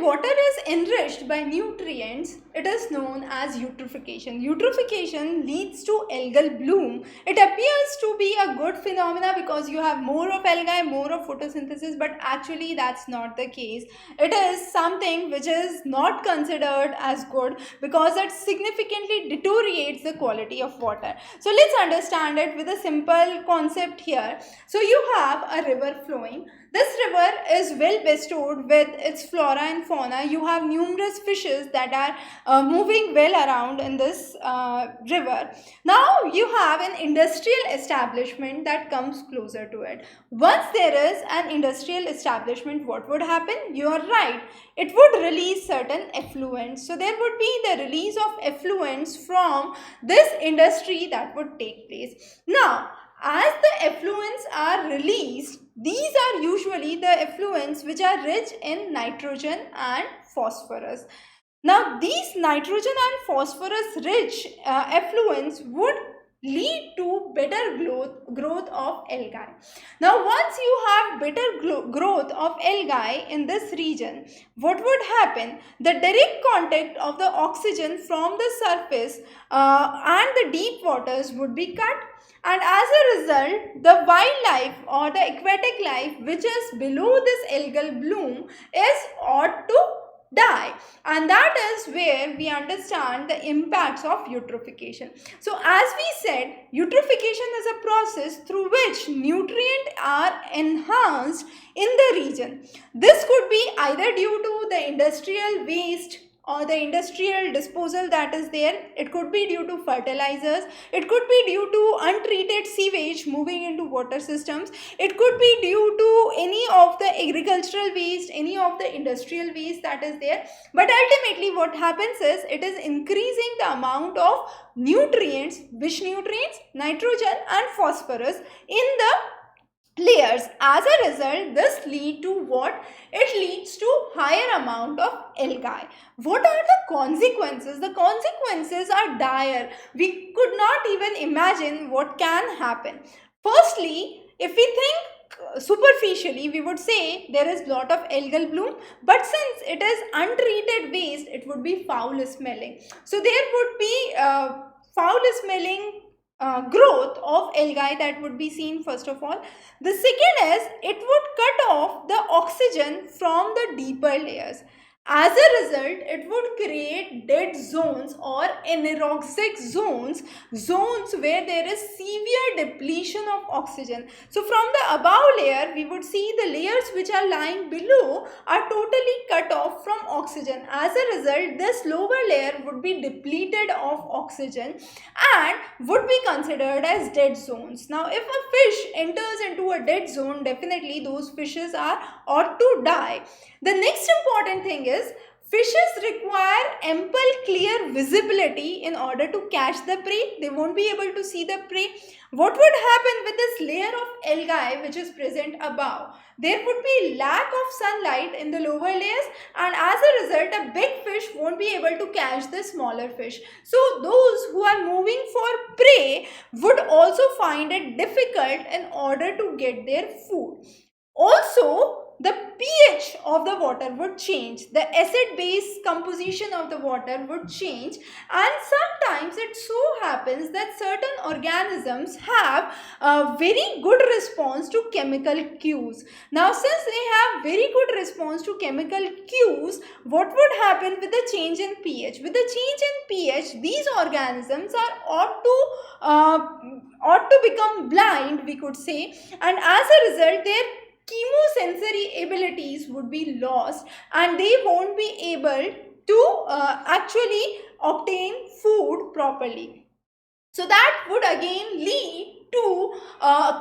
water is enriched by nutrients, it is known as eutrophication. Eutrophication leads to algal bloom. It appears to be a good phenomena because you have more of algae, more of photosynthesis, but actually that's not the case. It is something which is not considered as good because it significantly deteriorates the quality of water. So let's understand it with a simple concept here. So you have a river flowing. This river is well bestowed with its flora and fauna. You have numerous fishes that are moving well around in this river. Now you have an industrial establishment that comes closer to it. Once there is an industrial establishment, what would happen? You are right. It would release certain effluents. So there would be the release of effluents from this industry that would take place. Now, as the effluents are released, these are usually the effluents which are rich in nitrogen and phosphorus. Now, these nitrogen and phosphorus rich effluents would lead to better growth of algae. Now, once you have better growth of algae in this region, what would happen? The direct contact of the oxygen from the surface and the deep waters would be cut, and as a result, the wildlife or the aquatic life which is below this algal bloom is ought to die, and that is where we understand the impacts of eutrophication. So as we said, eutrophication is a process through which nutrients are enhanced in the region. This could be either due to the industrial waste or the industrial disposal that is there. It could be due to fertilizers. It could be due to untreated sewage moving into water systems. It could be due to any of the agricultural waste, any of the industrial waste that is there. But ultimately what happens is it is increasing the amount of nutrients. Which nutrients? Nitrogen and phosphorus in the layers. As a result, this lead to what? It leads to higher amount of algae. What are the consequences? The consequences are dire. We could not even imagine what can happen. Firstly, if we think superficially, we would say there is lot of algal bloom, but since it is untreated waste, it would be foul smelling. So there would be foul smelling growth of algae that would be seen first of all. The second is it would cut off the oxygen from the deeper layers. As a result, it would create dead zones or anaerobic zones, zones where there is severe depletion of oxygen. So from the above layer, we would see the layers which are lying below are totally cut off from oxygen. As a result, this lower layer would be depleted of oxygen and would be considered as dead zones. Now, if a fish enters into a dead zone, definitely those fishes are ought to die. The next important thing is fishes require ample clear visibility in order to catch the prey. They won't be able to see the prey. What would happen with this layer of algae which is present above? There would be lack of sunlight in the lower layers, and as a result a big fish won't be able to catch the smaller fish. So those who are moving for prey would also find it difficult in order to get their food. Also, the pH of the water would change. The acid-base composition of the water would change, and sometimes it so happens that certain organisms have a very good response to chemical cues. Now, since they have very good response to chemical cues, what would happen with the change in pH? With the change in pH, these organisms are ought to become blind, we could say, and as a result, their chemosensory abilities would be lost and they won't be able to actually obtain food properly. So that would again lead to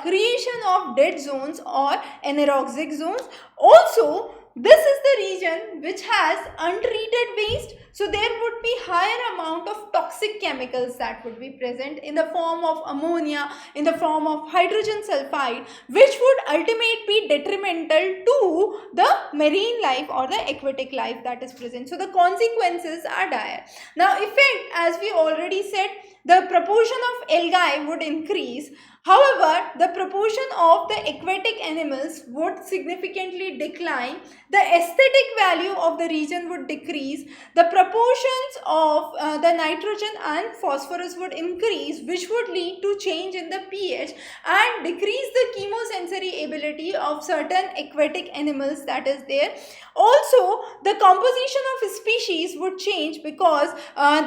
creation of dead zones or anaerobic zones. Also, this is the region which has untreated waste. So there would be higher amount of toxic chemicals that would be present in the form of ammonia, in the form of hydrogen sulfide, which would ultimately be detrimental to the marine life or the aquatic life that is present. So the consequences are dire. Now, effect, as we already said, the proportion of algae would increase. However, the proportion of the aquatic animals would significantly decline, the aesthetic value of the region would decrease, the proportions of the nitrogen and phosphorus would increase, which would lead to change in the pH and decrease the chemosensory ability of certain aquatic animals that is there. Also, the composition of species would change because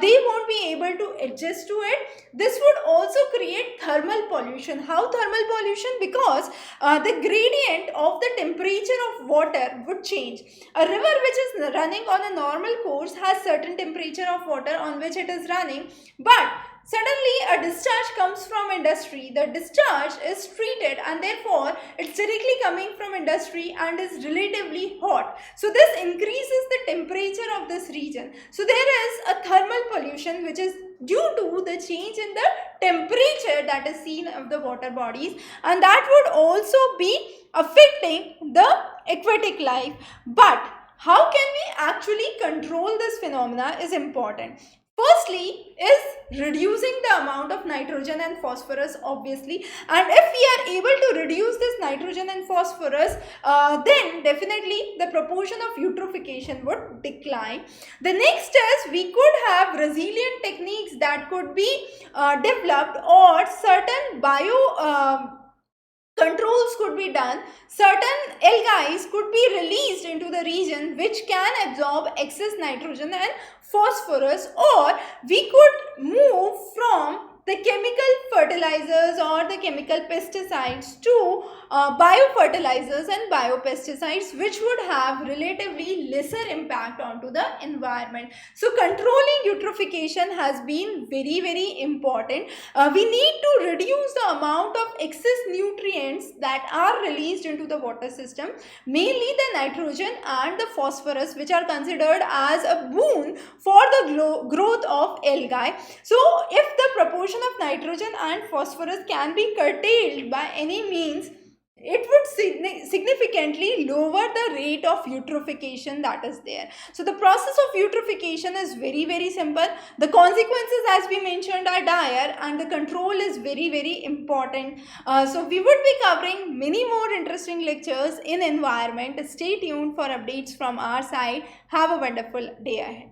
they won't be able to adjust to it. This would also create thermal pollution. How thermal pollution? Because the gradient of the temperature of water would change. A river which is running on a normal course has certain temperature of water on which it is running, but suddenly a discharge comes from industry. The discharge is treated and therefore it's directly coming from industry and is relatively hot. So this increases the temperature of this region. So there is a thermal pollution which is due to the change in the temperature that is seen of the water bodies, and that would also be affecting the aquatic life. But how can we actually control this phenomena is important. Firstly is reducing the amount of nitrogen and phosphorus, obviously, and if we are able to reduce this nitrogen and phosphorus, then definitely the proportion of eutrophication would decline. The next is we could have resilient techniques that could be developed, or certain controls could be done. Certain algae could be released into the region which can absorb excess nitrogen and phosphorus, or we could move from the chemical fertilizers or the chemical pesticides to biofertilizers and biopesticides, which would have relatively lesser impact onto the environment. So controlling eutrophication has been very important. We need to reduce the amount of excess nutrients that are released into the water system, mainly the nitrogen and the phosphorus, which are considered as a boon for the growth of algae. So if the proportion of nitrogen and phosphorus can be curtailed by any means, it would significantly lower the rate of eutrophication that is there. So the process of eutrophication is very simple. The consequences, as we mentioned, are dire, and the control is very important. So we would be covering many more interesting lectures in environment. Stay tuned for updates from our side. Have a wonderful day ahead.